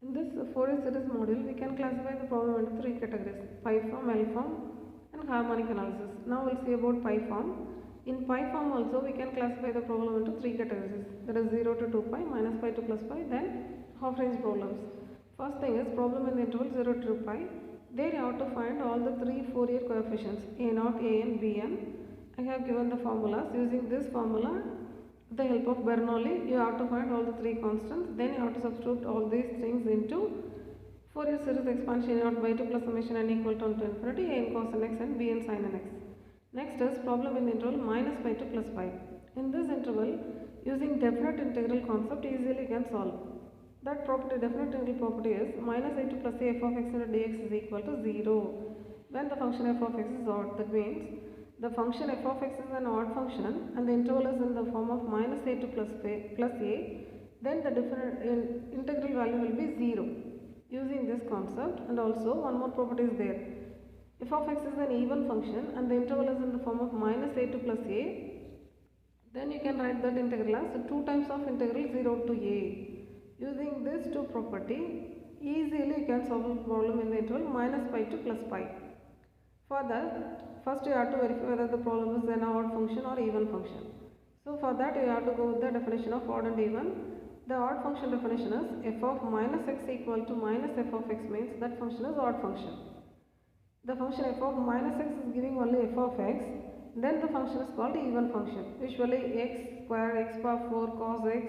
In this Fourier series module, we can classify the problem into three categories: pi form, L form, and harmonic analysis. Now we'll see about pi form. In pi form also, we can classify the problem into three categories. That is 0 to 2 pi, minus pi to plus pi, then half range problems. First thing is problem in the interval 0 to 2 pi. There you have to find all the three Fourier coefficients a0, an, bn. I have given the formulas. Using this formula, with the help of Bernoulli, you have to find all the three constants. Then you have to substitute all these things into Fourier series expansion a0 by 2 plus summation n equal to 1 to infinity a n cos n x and b n sin n x. Next is problem in the interval minus pi to plus pi. In this interval, using definite integral concept, easily you can solve. That property, definite integral property, is minus a to plus a f of x into dx is equal to 0 when the function f of x is odd. That means the function f of x is an odd function and the interval is in the form of minus a to plus a, then the integral value will be 0 using this concept. And also one more property is there. F of x is an even function and the interval is in the form of minus a to plus a, then you can write that integral as 2 times of integral 0 to a. Using this two property, easily you can solve the problem in the interval minus pi to plus pi. For that, first you have to verify whether the problem is an odd function or even function. So for that you have to go with the definition of odd and even. The odd function definition is f of minus x equal to minus f of x, means that function is odd function. The function f of minus x is giving only f of x, then the function is called even function. Usually x square, x power 4, cos x,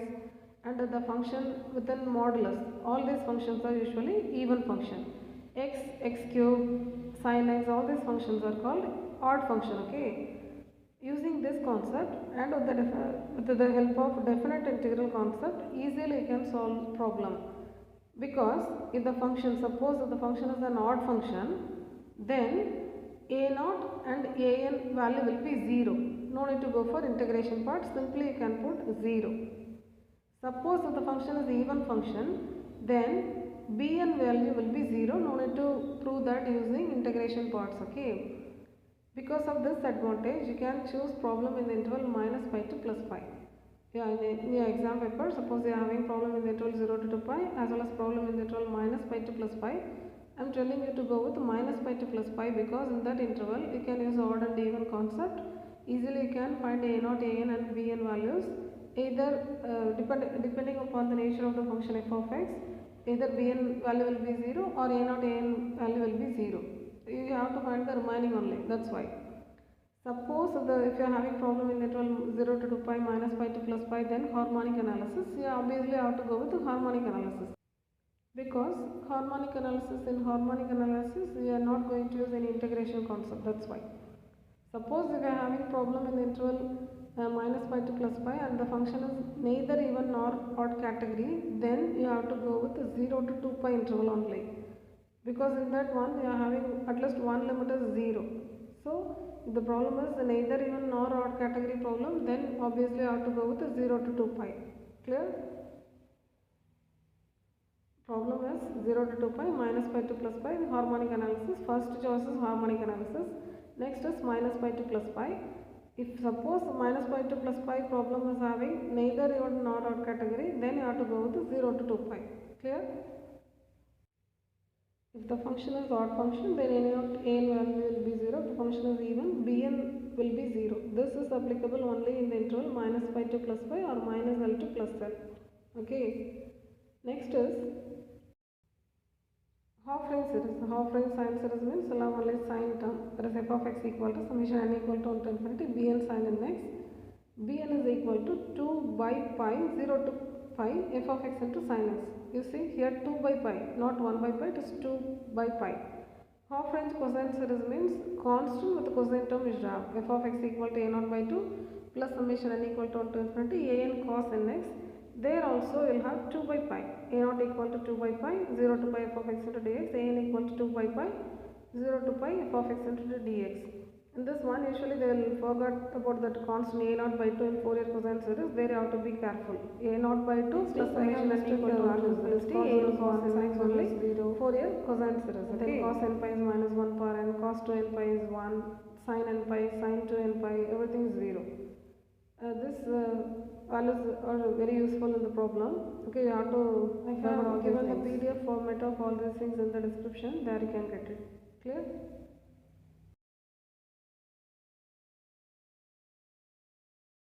and the function within modulus. All these functions are usually even function. X, x cube, sin x, all these functions are called odd function. Okay. Using this concept and with the help of definite integral concept, easily you can solve problem. Because if the function, suppose if the function is an odd function, then a0 and an value will be 0. No need to go for integration part, simply you can put 0. Suppose if the function is even function, then bn value will be 0. No need to prove that using integration parts. Okay. Because of this advantage, you can choose problem in the interval minus pi to plus pi. Yeah, in your exam paper, suppose you are having problem in the interval 0 to 2 pi as well as problem in the interval minus pi to plus pi. I am telling you to go with minus pi to plus pi because in that interval you can use odd and even concept. Easily you can find a0, an and bn values, either depending upon the nature of the function f of x, either bn value will be 0 or a0, an value will be 0. You have to find the remaining only, that's why. Suppose if you are having problem in the interval 0 to 2 pi, minus pi to plus pi, then harmonic analysis, you obviously have to go with the harmonic analysis. Because in harmonic analysis, we are not going to use any integration concept, that's why. Suppose if you are having problem in the interval minus pi to plus pi and the function is neither even nor odd category, then you have to go with the 0 to 2 pi interval only. Because in that one you are having at least one limit is 0. So if the problem is neither even nor odd category problem, then obviously you have to go with the 0 to 2 pi. Clear? Problem is 0 to 2 pi, minus pi to plus pi, harmonic analysis. First choice is harmonic analysis. Next is minus pi to plus pi. If suppose minus pi to plus pi problem is having neither even nor odd category, then you have to go with the 0 to 2 pi. Clear? If the function is odd function, then an value will be 0. If the function is even, bn will be 0. This is applicable only in the interval minus pi to plus pi or minus L to plus L. Okay. Next is half range series. Half range sine series means allow only sine term. That is f of x equal to summation n equal to 1 to infinity bn sin n x. Bn is equal to 2 by pi 0 to pi f of x into sin x. You see here 2 by pi, not 1 by pi, it is 2 by pi. Half range cosine series means constant with the cosine term is have f of x equal to a0 by 2 plus summation n equal to 1 to infinity an cos n x. There also we will have 2 by pi, a0 equal to 2 by pi, 0 to pi f of x into dx, an equal to 2 by pi, 0 to pi f of x into dx. In this one, usually they will forget about that constant a0 by 2 in Fourier cosine series. There you have to be careful. a0 by 2 plus summation n equal to 1 to an cos n x only Fourier cosine series. Okay. Cos n pi is minus 1 per n, cos 2 n pi is 1, sin n pi, sin 2 n pi, everything is 0. This values are very useful in the problem. Okay, you have to I have given the things. PDF format of all these things in the description. There you can get it. Clear?